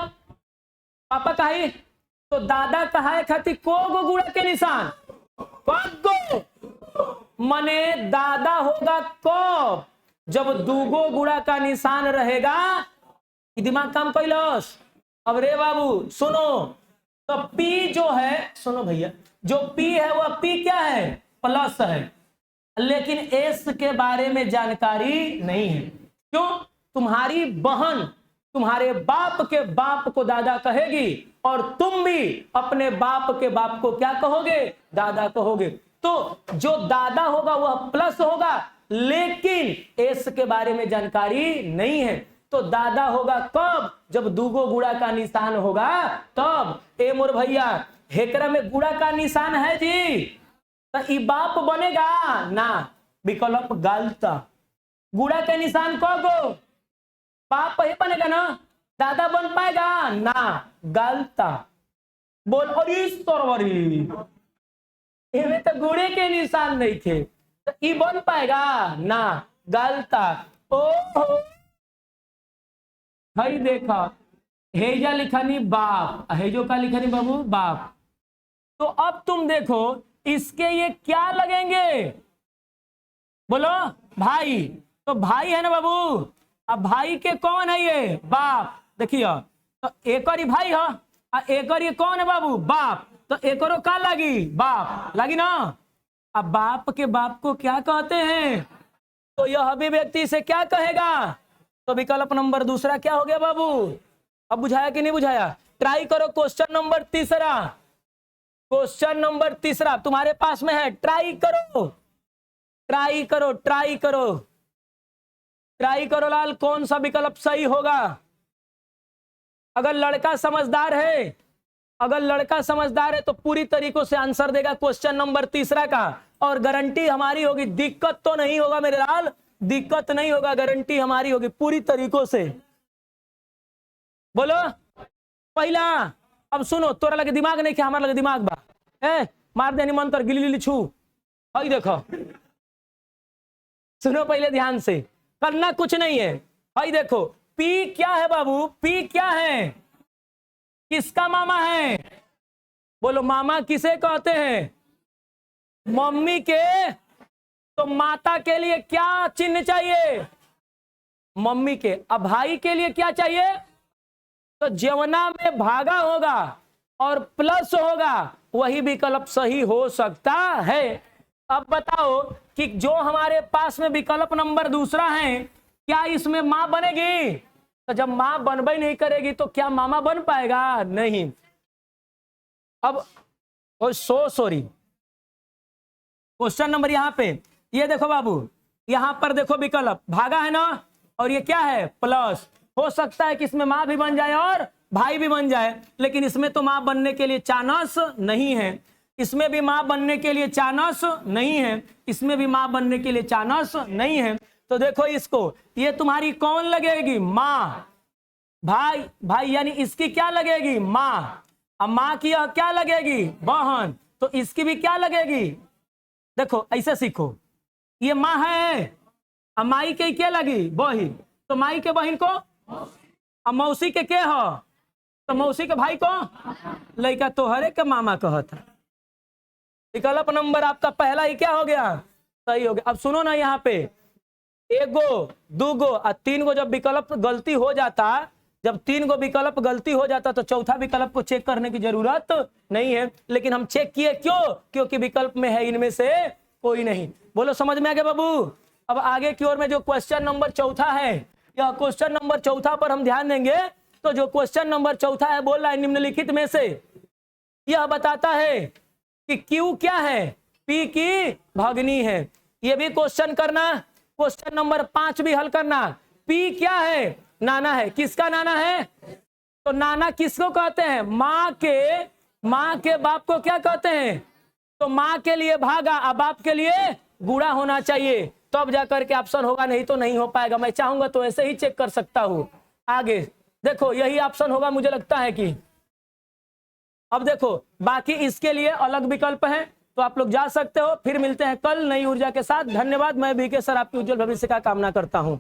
पापा कही। तो दादा कहा खातिर को गो गुणा के निशान, मने दादा होगा कब, जब दूगो गुणा का निशान रहेगा। दिमाग काम कैलस। अब रे बाबू सुनो, तो पी जो है, सुनो भैया, जो पी है वह पी क्या है, प्लस है। लेकिन एस के बारे में जानकारी नहीं है। क्यों, तुम्हारी बहन तुम्हारे बाप के बाप को दादा कहेगी और तुम भी अपने बाप के बाप को क्या कहोगे, दादा कहोगे। तो जो दादा होगा वह प्लस होगा, लेकिन एस के बारे में जानकारी नहीं है। तो दादा होगा कब, जब दूगो गुड़ा का निशान होगा तब। ए मोर भैया हेकरा में गुड़ा का निशान है जी, तो ई बाप बनेगा ना, विकल्प गलत। गुड़ा के निशान कगो, बाप ही बनेगा ना, दादा बन पाएगा ना, गलत। बोल अरे सरवरी इनमें तो गुड़े के निशान नहीं थे, तो ई बन पाएगा ना, गलत। ओ भाई देखा हेजा लिखानी बाप, हेजो का लिखानी बाबू बाप। तो अब तुम देखो इसके ये क्या लगेंगे, बोलो भाई, तो भाई है ना बाबू। अब भाई के कौन है ये, बाप। देखिए तो एक और ही भाई है, एक और ये कौन है बाबू, बाप। तो एक और का लगी, बाप लगी ना। अब बाप के बाप को क्या कहते हैं, तो यह भी व्यक्ति से क्या कहेगा। तो विकल्प नंबर दूसरा क्या हो गया बाबू, अब बुझाया कि नहीं बुझाया। ट्राई करो क्वेश्चन नंबर तीसरा, क्वेश्चन नंबर तीसरा तुम्हारे पास में है, ट्राई करो ट्राई करो ट्राई करो ट्राई करो लाल, कौन सा विकल्प सही होगा। अगर लड़का समझदार है, अगर लड़का समझदार है तो पूरी तरीकों से आंसर देगा क्वेश्चन नंबर तीसरा का, और गारंटी हमारी होगी, दिक्कत तो नहीं होगा मेरे लाल, दिक्कत नहीं होगा, गारंटी हमारी होगी पूरी तरीकों से। बोलो पहला, अब सुनो, तोरा लगे दिमाग नहीं क्या, हमारा लगे दिमाग बा, मार देनी मन तर गिली छू। हई देखो सुनो पहले ध्यान से, करना कुछ नहीं है। हई देखो पी क्या है बाबू, पी क्या है, किसका मामा है, बोलो मामा किसे कहते हैं, मम्मी के। तो माता के लिए क्या चिन्ह चाहिए, मम्मी के। अब भाई के लिए क्या चाहिए, तो जवना में भागा होगा और प्लस होगा वही विकल्प सही हो सकता है। अब बताओ कि जो हमारे पास में विकल्प नंबर दूसरा है, क्या इसमें मां बनेगी, तो जब मां बनबे नहीं करेगी तो क्या मामा बन पाएगा, नहीं। अब सॉरी, क्वेश्चन नंबर यहां पे ये देखो बाबू, यहां पर देखो विकल्प भागा है ना, और ये क्या है प्लस। हो सकता है कि इसमें मां भी बन जाए और भाई भी बन जाए, लेकिन इसमें तो मां बनने के लिए चांस नहीं है, इसमें भी मां बनने के लिए चांस नहीं है, इसमें भी मां बनने के लिए चांस नहीं है। तो देखो इसको, ये तुम्हारी कौन लगेगी, मां। भाई भाई यानी इसकी क्या लगेगी, मां। अब मां की यह क्या लगेगी, बहन, तो इसकी भी क्या लगेगी। देखो ऐसे सीखो, ये मां है, अब माई के क्या लगी, बहिन, तो माई के बहन को, अब मौसी के हो, तो मौसी के भाई को, लड़का तोहरे के मामा कहता। विकल्प नंबर आपका पहला ही क्या हो गया, सही हो गया। अब सुनो ना, यहाँ पे एगो दूगो और तीन गो जब विकल्प गलती हो जाता, जब तीन गो विकल्प गलती हो जाता तो चौथा विकल्प को चेक करने की जरूरत नहीं है, लेकिन हम चेक किए क्यों, क्योंकि विकल्प में है इनमें से कोई नहीं। बोलो समझ में आ गया बाबू। अब आगे की ओर में जो क्वेश्चन नंबर चौथा है, यह क्वेश्चन नंबर चौथा पर हम ध्यान देंगे। तो जो क्वेश्चन नंबर चौथा है, बोल रहा है निम्नलिखित में से यह बताता है कि क्यू क्या है, पी की भगनी है। यह भी क्वेश्चन करना, क्वेश्चन नंबर 5 भी हल करना। पी क्या है, नाना है, किसका नाना है, तो नाना किसको कहते हैं, माँ के बाप को क्या कहते हैं, तो माँ के लिए भागा और बाप के लिए गुणा होना चाहिए, तब तो जाकर के ऑप्शन होगा, नहीं तो नहीं हो पाएगा। मैं चाहूंगा तो ऐसे ही चेक कर सकता हूं। आगे देखो यही ऑप्शन होगा मुझे लगता है कि। अब देखो बाकी इसके लिए अलग विकल्प है, तो आप लोग जा सकते हो। फिर मिलते हैं कल नई ऊर्जा के साथ। धन्यवाद। मैं बीके सर आपके उज्जवल भविष्य का कामना करता हूं।